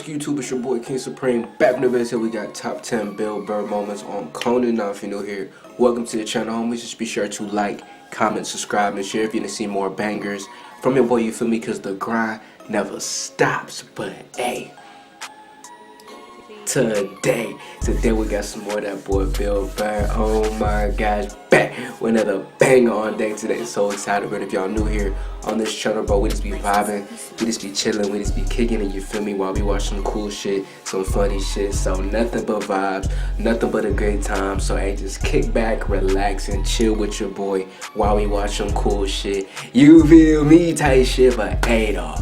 YouTube? It's your boy KingSupreme. Back in the video, we got top 10 Bill Burr moments on Conan. Now, if you're new here, welcome to the channel, homies. Just be sure to like, comment, subscribe, and share if you want to see more bangers from your boy. You feel me? Because the grind never stops. But hey, today we got some more of that boy Bill Burr. Oh my gosh, back with another banger on deck today. So excited. But if y'all new here on this channel, bro, we just be vibing, we just be chilling, we just be kicking it, you feel me, while we watch some cool shit, some funny shit. So nothing but vibes, nothing but a great time. So hey, just kick back, relax, and chill with your boy while we watch some cool shit, you feel me, type shit. But hey, dawg,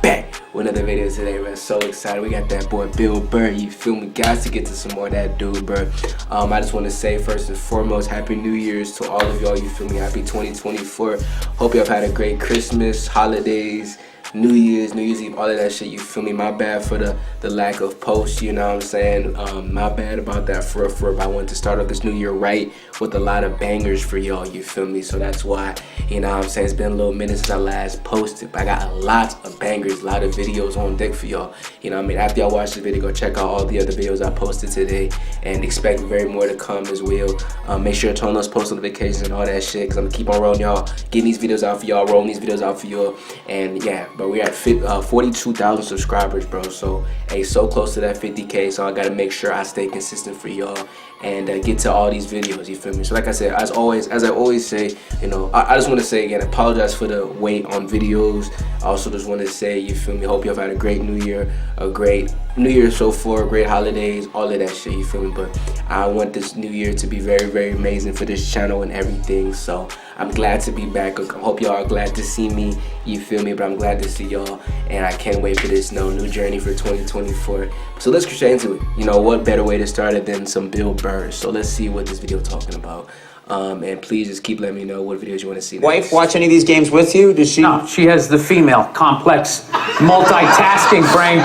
back with another video today, man. So excited. We got that boy Bill Burr, you feel me, guys, to get to some more of that dude, bro. I just want to say first and foremost, happy New Year's to all of y'all, you feel me, happy 2024. Hope y'all have had a great Christmas, holidays, New Year's Eve, all of that shit, you feel me. My bad for the lack of posts, you know what I'm saying. My bad about that for I wanted to start off this new year right with a lot of bangers for y'all, you feel me. So that's why, you know what I'm saying, it's been a little minute since I last posted, but I got a lot of bangers, a lot of videos on deck for y'all, you know what I mean. After y'all watch the video, go check out all the other videos I posted today and expect very more to come as well. Make sure to turn on those post notifications and all that shit, because I'm gonna keep on rolling y'all, getting these videos out for y'all, rolling these videos out for y'all. And yeah, but we're at 42,000 subscribers, bro. So hey, so close to that 50K. So I gotta make sure I stay consistent for y'all and get to all these videos, you feel me. So like I said, as I always say, you know, I just want to say again, apologize for the wait on videos. I also just want to say, you feel me, hope y'all had a great new year, a great new year so far, great holidays, all of that shit, you feel me. But I want this new year to be very, very amazing for this channel and everything. So I'm glad to be back. I hope y'all are glad to see me, you feel me. But I'm glad to see y'all, and I can't wait for this new journey for 2024. So let's get straight into it. You know, what better way to start it than some Bill Burr? So let's see what this video talking about. And please just keep letting me know what videos you want to see next. Wife watch any of these games with you? Does she? No, she has the female complex multitasking brain.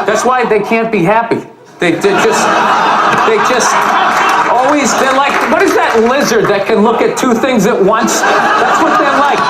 That's why they can't be happy. They just always, they're like, what is that lizard that can look at two things at once? That's what they're like.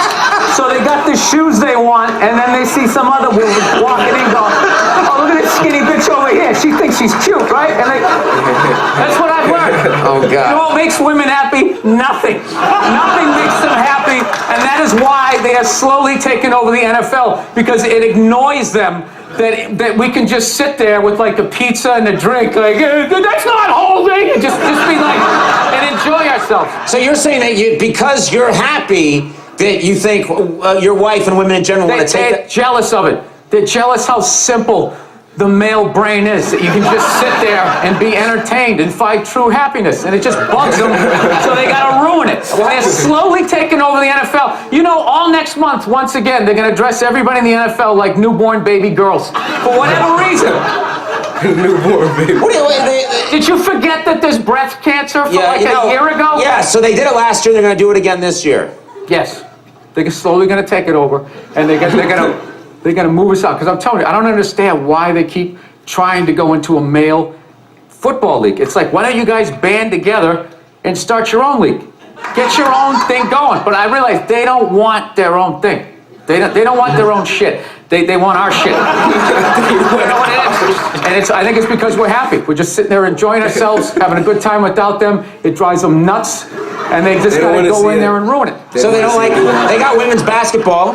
So they got the shoes they want, and then they see some other woman walking in going, oh, look at this skinny bitch over here. She thinks she's cute, right? And that's what I've learned. Oh, God. You know what makes women happy? Nothing. Nothing makes them happy, and that is why they have slowly taken over the NFL, because it annoys them that we can just sit there with like a pizza and a drink, like, that's not holding, and just be like, and enjoy ourselves. So you're saying that because you're happy, that you think your wife and women in general want to take They're jealous of it. They're jealous how simple the male brain is, that you can just sit there and be entertained and find true happiness, and it just bugs them, so they gotta ruin it. They're slowly taking over the NFL. You know, all next month, once again, they're gonna dress everybody in the NFL like newborn baby girls, for whatever reason. Newborn baby. Did you forget that there's breast cancer for a year ago? Yeah, so they did it last year, they're gonna do it again this year. Yes, they're slowly going to take it over, and they're going to move us out. Because I'm telling you, I don't understand why they keep trying to go into a male football league. It's like, why don't you guys band together and start your own league? Get your own thing going. But I realize they don't want their own thing. They don't want their own shit. They want our shit. You know what it is? And I think it's because we're happy. We're just sitting there enjoying ourselves, having a good time without them. It drives them nuts, and they just gotta go in there and ruin it. So they don't like it. They got women's basketball.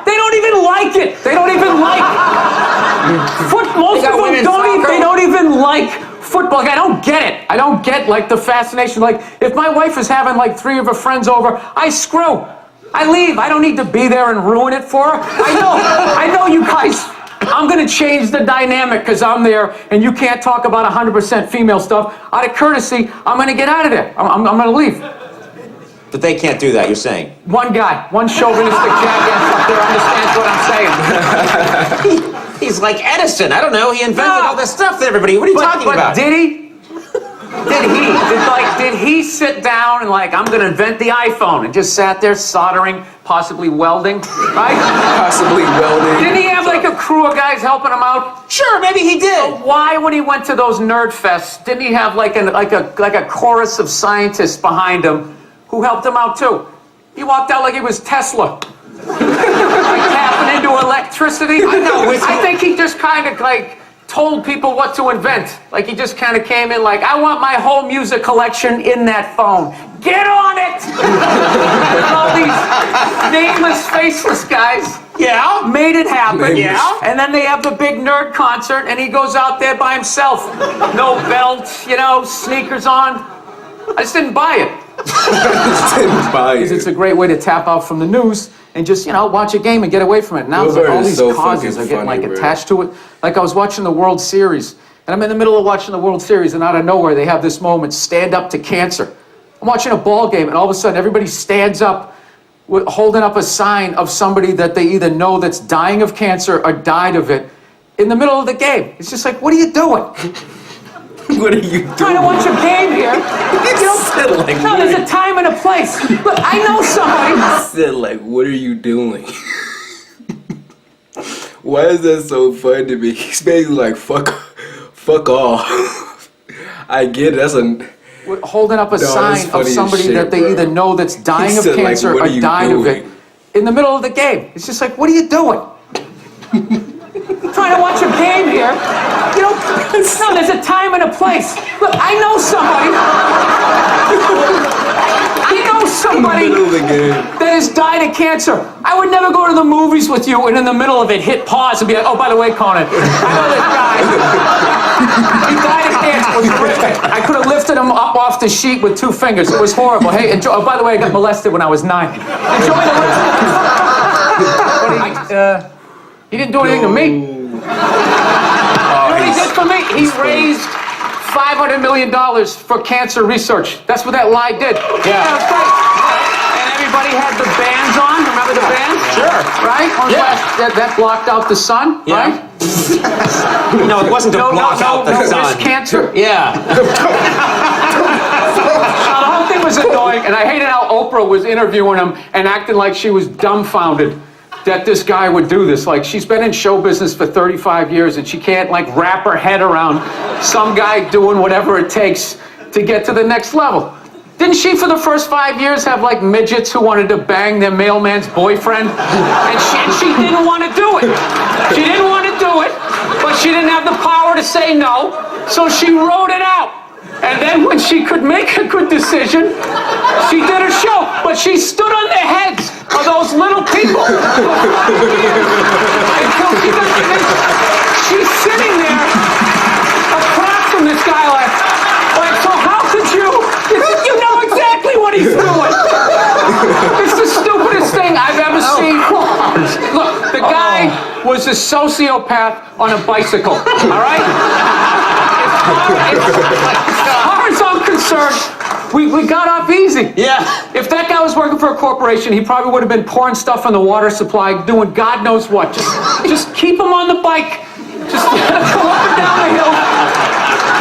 They don't even like it. They don't even like most of them don't even like football. Like, I don't get it. I don't get like the fascination. Like, if my wife is having like 3 of her friends over, I screw. I leave. I don't need to be there and ruin it for her. I know you guys, I'm going to change the dynamic because I'm there and you can't talk about 100% female stuff. Out of courtesy, I'm going to get out of there. I'm going to leave. But they can't do that, you're saying? One guy, one chauvinistic jackass up there understands what I'm saying. He's like Edison. I don't know. He invented all this stuff to everybody. What are you talking about? Did he? Did he sit down and like, I'm gonna invent the iPhone, and just sat there soldering, possibly welding, right? Possibly welding. Didn't he have like a crew of guys helping him out? Sure, maybe he did. So why, when he went to those nerd fests, didn't he have like a chorus of scientists behind him who helped him out too? He walked out like he was Tesla. Like tapping into electricity. I think he just kind of like told people what to invent. Like he just kind of came in like, I want my whole music collection in that phone. Get on it! And all these nameless, faceless guys made it happen. Yeah. And then they have the big nerd concert and he goes out there by himself. No belt, you know, sneakers on. I just didn't buy it. It's a great way to tap out from the news and just, you know, watch a game and get away from it. Now it's like all these causes are getting like attached to it. Like I was watching the World Series, and I'm in the middle of watching the World Series, and out of nowhere they have this moment, stand up to cancer. I'm watching a ball game, and all of a sudden everybody stands up holding up a sign of somebody that they either know that's dying of cancer or died of it in the middle of the game. It's just like, what are you doing? What are you doing? Trying to watch a game here. You know, no, there's a time and a place. Look, I know somebody. I said, like, what are you doing? Why is that so fun to me? He's basically like, fuck off. I get it. That's a... Holding up a sign of somebody that they either know that's dying of cancer or died of it in the middle of the game. It's just like, what are you doing? Trying to watch a game here. You know, no, there's a time and a place. Look, I know somebody. That has died of cancer. I would never go to the movies with you and in the middle of it hit pause and be like, oh, by the way, Conan, I know this guy. He died of cancer. It was horrific. I could have lifted him up off the sheet with 2 fingers. It was horrible. Hey, enjoy. Oh, by the way, I got molested when I was 9. Enjoy the rest. He didn't do anything to me. You know what he did for me? He raised $500 million for cancer research. That's what that lie did. Yeah. That was great. And everybody had the bands on. Remember the bands? Sure. Right? That blocked out the sun, right? No, it wasn't to block out the sun. Risk cancer. Yeah. The whole thing was annoying, and I hated how Oprah was interviewing him and acting like she was dumbfounded that this guy would do this. Like, she's been in show business for 35 years and she can't like wrap her head around some guy doing whatever it takes to get to the next level. Didn't she for the first 5 years have like midgets who wanted to bang their mailman's boyfriend? And she didn't want to do it. She didn't want to do it, but she didn't have the power to say no, so she wrote it out. And then when she could make a good decision, she did a show. But she stood on the heads of those little people. Until she's sitting there across from this guy like, so how could you? You know exactly what he's doing. It's the stupidest thing I've ever seen. Look, the guy was a sociopath on a bicycle, all right? As far as I'm concerned, we got off easy. Yeah. If that guy was working for a corporation, he probably would have been pouring stuff on the water supply, doing God knows what. Just keep him on the bike. Just let him go up and down the hill.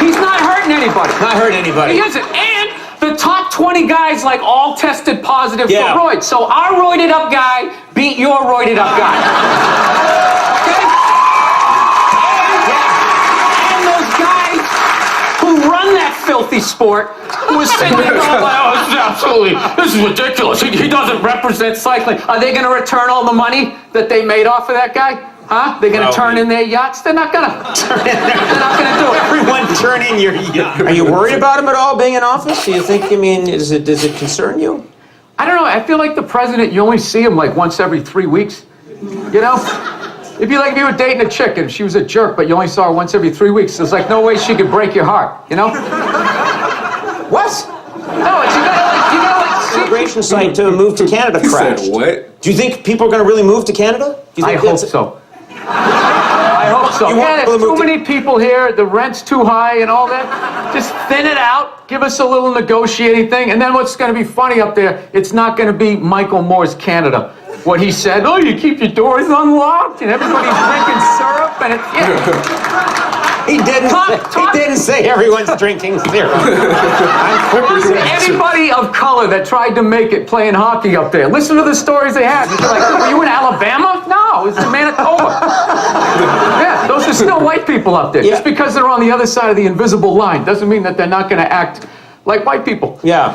He's not hurting anybody. Not hurting anybody. He isn't. And the top 20 guys like all tested positive for roids. So our roided up guy beat your roided up guy. Okay? And those guys who run that filthy sport who is sitting there going, oh, this is ridiculous. He doesn't represent cycling. Are they going to return all the money that they made off of that guy? Huh? They're going to turn in their yachts? They're not going to. They're not going to do it. Everyone turn in your yacht. Are you worried about him at all being in office? Do you think, does it concern you? I don't know. I feel like the president, you only see him like once every 3 weeks. You know? It'd be like if you were dating a chick and she was a jerk, but you only saw her once every 3 weeks. There's like no way she could break your heart, you know? What? No, you gotta see. Immigration site to move to Canada crashed. Said what? Do you think people are going to really move to Canada? Do you think I hope so. I hope so. Yeah, there's too many people here, the rent's too high and all that. Just thin it out, give us a little negotiating thing, and then what's going to be funny up there, it's not going to be Michael Moore's Canada. What he said, oh, you keep your doors unlocked, and everybody's drinking syrup, and He didn't say everyone's drinking syrup. Anybody of color that tried to make it playing hockey up there, listen to the stories they had. You're like, were you in Alabama? No, it's in Manitoba. Yeah, those are still white people up there. Just because they're on the other side of the invisible line doesn't mean that they're not going to act like white people. Yeah.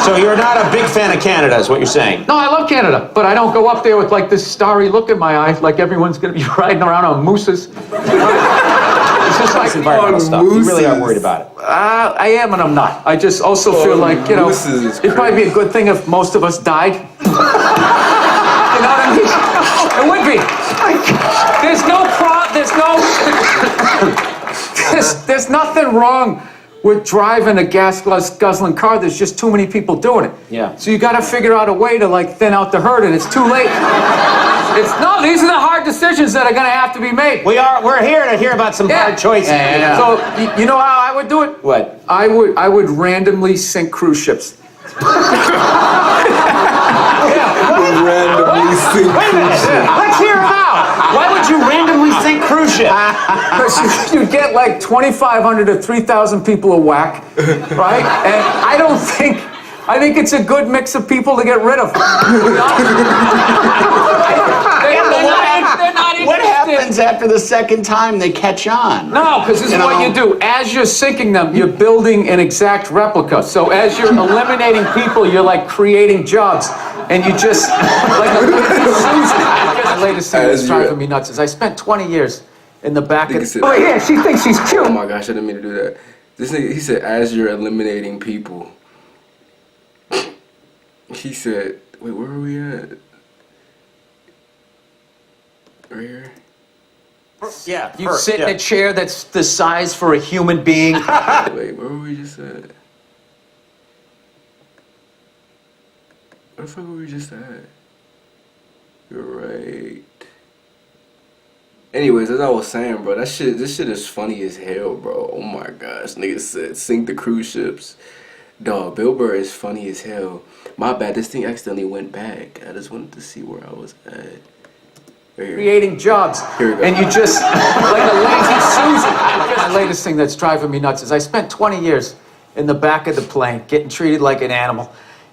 So you're not a big fan of Canada, is what you're saying? No, I love Canada, but I don't go up there with like this starry look in my eyes, like everyone's going to be riding around on mooses. It's just like, environmental stuff. You really are worried about it. I am and I'm not. I just also feel like, you know, it'd probably be a good thing if most of us died. You know what I mean? It would be. There's nothing wrong with driving a gas-guzzling car. There's just too many people doing it. Yeah. So you got to figure out a way to like thin out the herd, and it's too late. These are the hard decisions that are going to have to be made. We're here to hear about some hard choices. Yeah. So you know how I would do it? What? I would randomly sink cruise ships. Randomly sink cruise ships. Let's hear them out. Why would you randomly sink cruise ships? Because you get like 2,500 to 3,000 people a whack, right? And I think it's a good mix of people to get rid of. They're not What interested. happens after the second time they catch on? No, because this is what you do. As you're sinking them, you're building an exact replica. So as you're eliminating people, you're like creating jobs. And you just, like the latest thing that's driving me nuts is I spent 20 years in the back of... Oh yeah, she thinks she's cute. Oh my gosh, I didn't mean to do that. This nigga, he said, as you're eliminating people. He said, wait, where are we at? Right here? Yeah. You sit in a chair that's the size for a human being. Wait, where were we just at? Where the fuck were we just at? You're right. Anyways, as I was saying, bro, this shit is funny as hell, bro. Oh my gosh, niggas said sink the cruise ships. Dog, Bill Burr is funny as hell. My bad, this thing accidentally went back. I just wanted to see where I was at. Right here. Creating jobs. Here we go. And you just, like a lazy Susan. My latest thing that's driving me nuts is I spent 20 years in the back of the plane getting treated like an animal.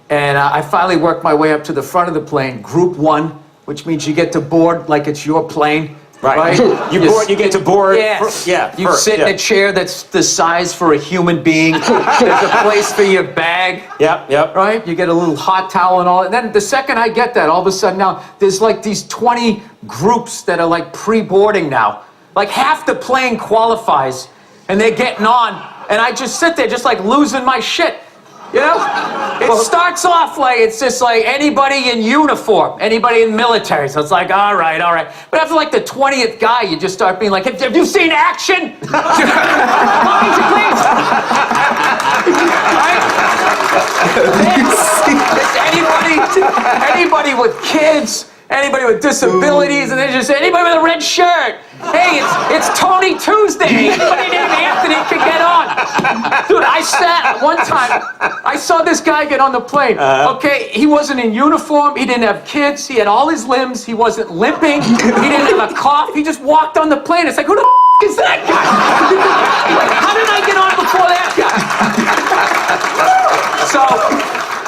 And I finally worked my way up to the front of the plane, Group 1, which means you get to board like it's your plane. Right. You get to board. Yeah. You sit in a chair that's the size for a human being. There's a place for your bag. Yep. Right? You get a little hot towel and all. And then the second I get that, all of a sudden now, there's like these 20 groups that are like pre-boarding now. Like half the plane qualifies and they're getting on. And I just sit there just like losing my shit. You know? It starts off like, it's just like anybody in uniform, anybody in military. So it's like, all right. But after like the 20th guy, you just start being like, have you seen action? Mind you, please. Right? Anybody with kids, anybody with disabilities, and then just anybody with a red shirt. Hey, it's Tony Tuesday. Anybody named Anthony can get on. Dude, I saw this guy get on the plane. Okay, he wasn't in uniform. He didn't have kids. He had all his limbs. He wasn't limping. He didn't have a cough. He just walked on the plane. It's like, who the is that guy? How did I get on before that guy? So...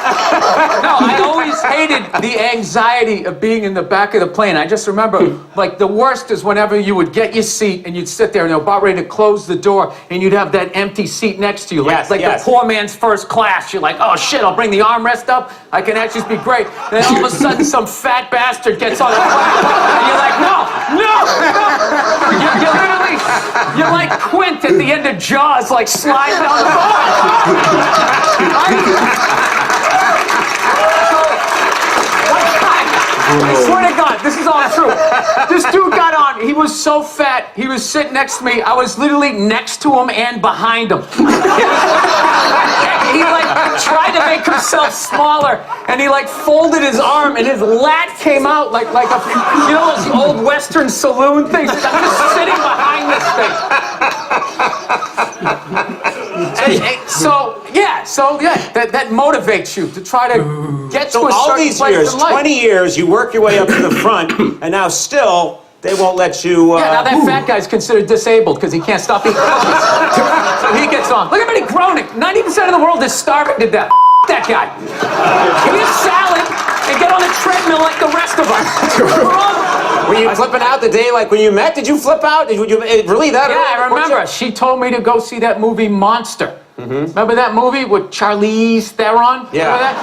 No, I always hated the anxiety of being in the back of the plane. I just remember, like, the worst is whenever you would get your seat and you'd sit there and they're about ready to close the door and you'd have that empty seat next to you. Like the poor man's first class. You're like, oh shit, I'll bring the armrest up. I can actually be great. And then all of a sudden some fat bastard gets on the plane and you're like, no. You're like Quint at the end of Jaws, like sliding down the I swear to God, this is all true. This dude got on. He was so fat. He was sitting next to me. I was literally next to him and behind him. He like tried to make himself smaller, and he like folded his arm, and his lat came out like a, you know those old Western saloon things. I'm just sitting behind this thing. So that motivates you to try to get to a certain all these place years, in life. 20 years, you work your way up to the front, and now still they won't let you. Now that fat guy's considered disabled because he can't stop eating cookies. So he gets on. Look at everybody groaning. 90% of the world is starving to death. That guy. Give me a salad and get on the treadmill like the rest of us. Were you flipping out the day like when you met? Did you flip out? Did you really that? Yeah, I remember. She told me to go see that movie Monster. Remember that movie with Charlize Theron? Yeah. Remember that?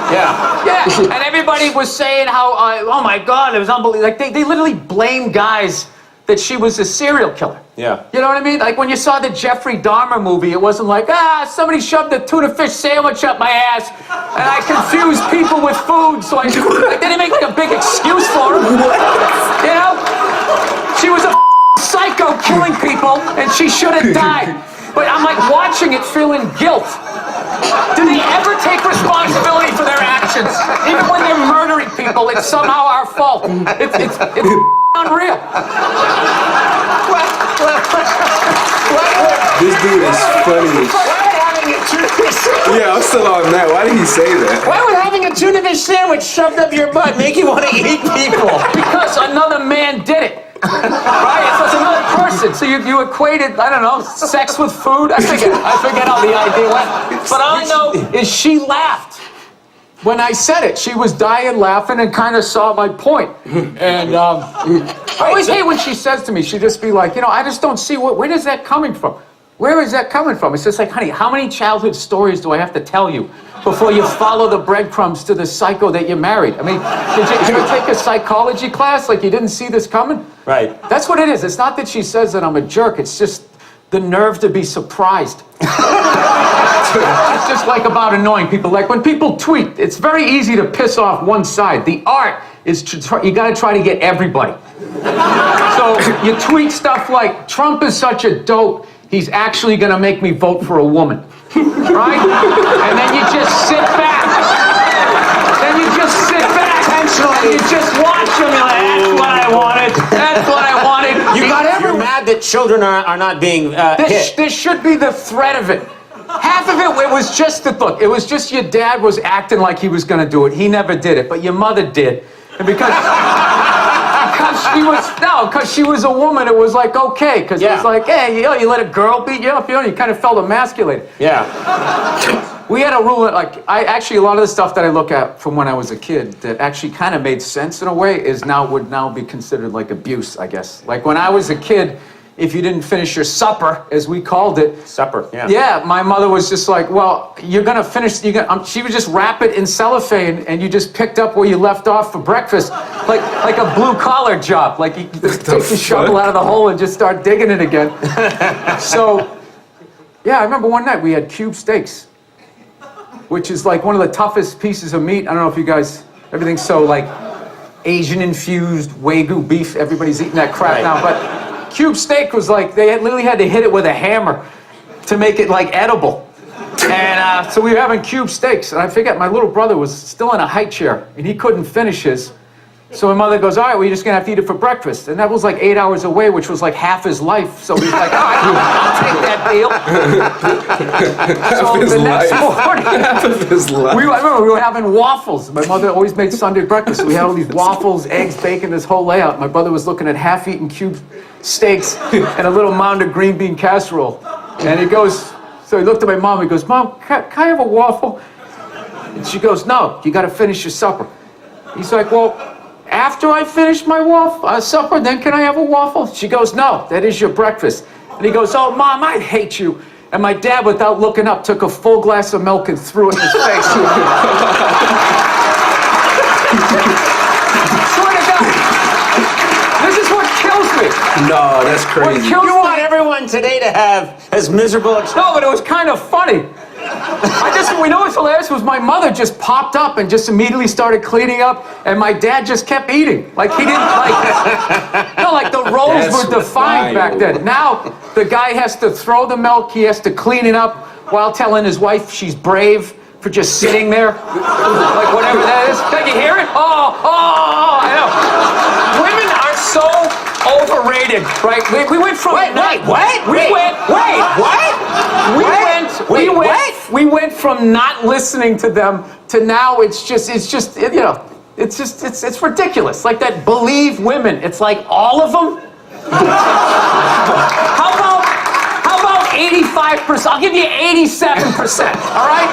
Yeah. And everybody was saying how, oh my God, it was unbelievable. Like they literally blame guys that she was a serial killer. Yeah. You know what I mean? Like when you saw the Jeffrey Dahmer movie, it wasn't like, somebody shoved a tuna fish sandwich up my ass, and I confused people with food, so I didn't make like a big excuse for him. You know? She was a psycho killing people, and she should have died. But I'm like watching it feeling guilt. Do they ever take responsibility for their actions? Even when they're murdering people, it's somehow our fault. It's unreal. This dude is funny. Yeah, I'm still on that. Why did he say that? Why would having a tuna fish sandwich shoved up your butt make you want to eat people? Because another man did it. Right? So it's another person. So you equated, I don't know, sex with food? I forget how the idea went. But all I know is she laughed. When I said it, she was dying laughing and kind of saw my point. And I always hate when she says to me, she'd just be like, I just don't see, where is that coming from? Where is that coming from? It's just like, honey, how many childhood stories do I have to tell you before you follow the breadcrumbs to the psycho that you married? I mean, did you take a psychology class like you didn't see this coming? Right. That's what it is. It's not that she says that I'm a jerk. It's just the nerve to be surprised. It's just like about annoying people. Like when people tweet, it's very easy to piss off one side. The art is you got to try to get everybody. So you tweet stuff like, Trump is such a dope, he's actually going to make me vote for a woman. Right? And then you just sit back. And you just watch him. You're like, that's what I wanted. That's what I wanted. You're mad that children are not being hit. This should be the threat of it. Half of it was just the look. It was just your dad was acting like he was going to do it. He never did it, but your mother did. And because she was a woman, it was like okay. Because it was like, hey, you let a girl beat you up, you kind of felt emasculated. Yeah. We had a rule that, like, a lot of the stuff that I look at from when I was a kid that actually kind of made sense in a way would now be considered like abuse, I guess. Like when I was a kid, if you didn't finish your supper, as we called it. Supper, yeah. Yeah, my mother was just like, well, you're going to finish, she would just wrap it in cellophane and you just picked up where you left off for breakfast. Like a blue-collar job. Like you take the shovel out of the hole and just start digging it again. So, yeah, I remember one night we had cube steaks, which is like one of the toughest pieces of meat. I don't know if you guys, everything's so like Asian-infused Wagyu beef. Everybody's eating that crap now. But cube steak was like, literally had to hit it with a hammer to make it like edible. And so we were having cube steaks. And I forget, my little brother was still in a high chair and he couldn't finish his. So my mother goes, all right, we're just going to have to eat it for breakfast. And that was like 8 hours away, which was like half his life. So he's like, all right, I'll take that deal. So the next morning, Half of his life. I remember we were having waffles. My mother always made Sunday breakfast. So we had all these waffles, eggs, bacon, this whole layout. My brother was looking at half-eaten cube steaks and a little mound of green bean casserole. And he goes, so he looked at my mom, he goes, Mom, can I have a waffle? And she goes, no, you got to finish your supper. He's like, well, after I finish my supper, then can I have a waffle? She goes, no, that is your breakfast. And he goes, oh, Mom, I hate you. And my dad, without looking up, took a full glass of milk and threw it in his face. Swear to God. This is what kills me. No, that's crazy. You want everyone today to have as miserable a No, but it was kind of funny. We know what's hilarious was my mother just popped up and just immediately started cleaning up, and my dad just kept eating. Like he didn't like the roles were defined back then. Now the guy has to throw the milk, he has to clean it up while telling his wife she's brave for just sitting there, like whatever that is. Can you hear it? Oh, I know. Women are so overrated, right? We went from We went from not listening to them to now it's ridiculous. Like that believe women. It's like all of them. How about 85%? I'll give you 87%. All right?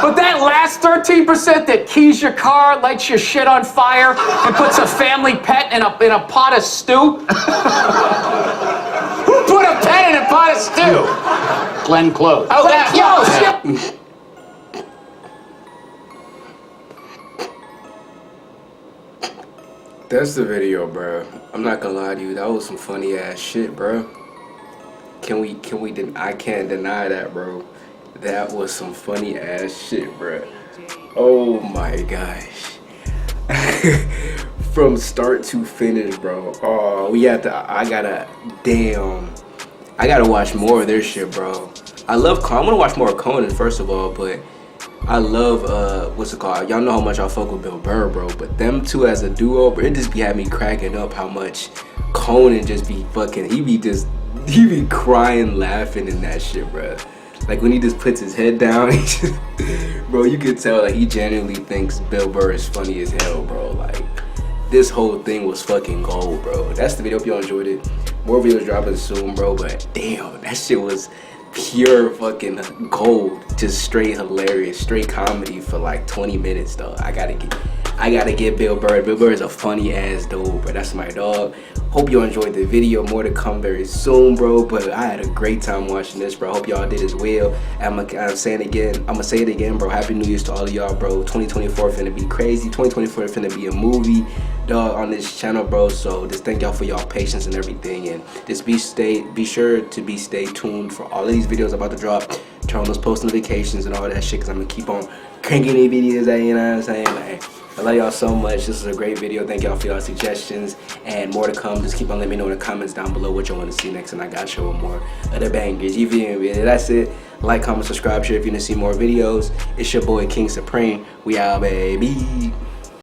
But that last 13% that keys your car, lights your shit on fire, and puts a family pet in a pot of stew. Who put a pet in a pot of stew? Glenn Close. Oh, shit. That's the video, bro. I'm not gonna lie to you. That was some funny ass shit, bro. I can't deny that, bro. That was some funny ass shit, bro. Oh my gosh. From start to finish, bro. Oh, I gotta watch more of their shit, bro. I want to watch more of Conan, first of all, but I love, what's it called? Y'all know how much I fuck with Bill Burr, bro. But them two as a duo, bro, it just be having me cracking up how much Conan just be fucking, he be crying, laughing in that shit, bro. Like when he just puts his head down, bro, you could tell like he genuinely thinks Bill Burr is funny as hell, bro. Like this whole thing was fucking gold, bro. That's the video. Hope y'all enjoyed it. More videos dropping soon, bro. But damn, that shit was pure fucking gold. Just straight hilarious, straight comedy for like 20 minutes, though. I gotta get Bill Burr. Bill Burr is a funny ass dude, bro. That's my dog. Hope y'all enjoyed the video. More to come very soon, bro. But I had a great time watching this, bro. Hope y'all did as well. I'm saying again, I'm gonna say it again, bro. Happy New Year's to all of y'all, bro. 2024 finna be crazy. 2024 finna be a movie, dog, on this channel, bro. So just thank y'all for y'all patience and everything, and just be sure to stay tuned for all of these videos about to drop. Turn on those post notifications and all that shit, cause I'm gonna keep on cranking these videos out. You know what I'm saying? Like, I love y'all so much. This is a great video. Thank y'all for y'all suggestions and more to come. Just keep on letting me know in the comments down below what you want to see next, and I got you with more of the bangers. You feel me? That's it. Like, comment, subscribe, share if you want to see more videos. It's your boy KingSupreme. We out, baby.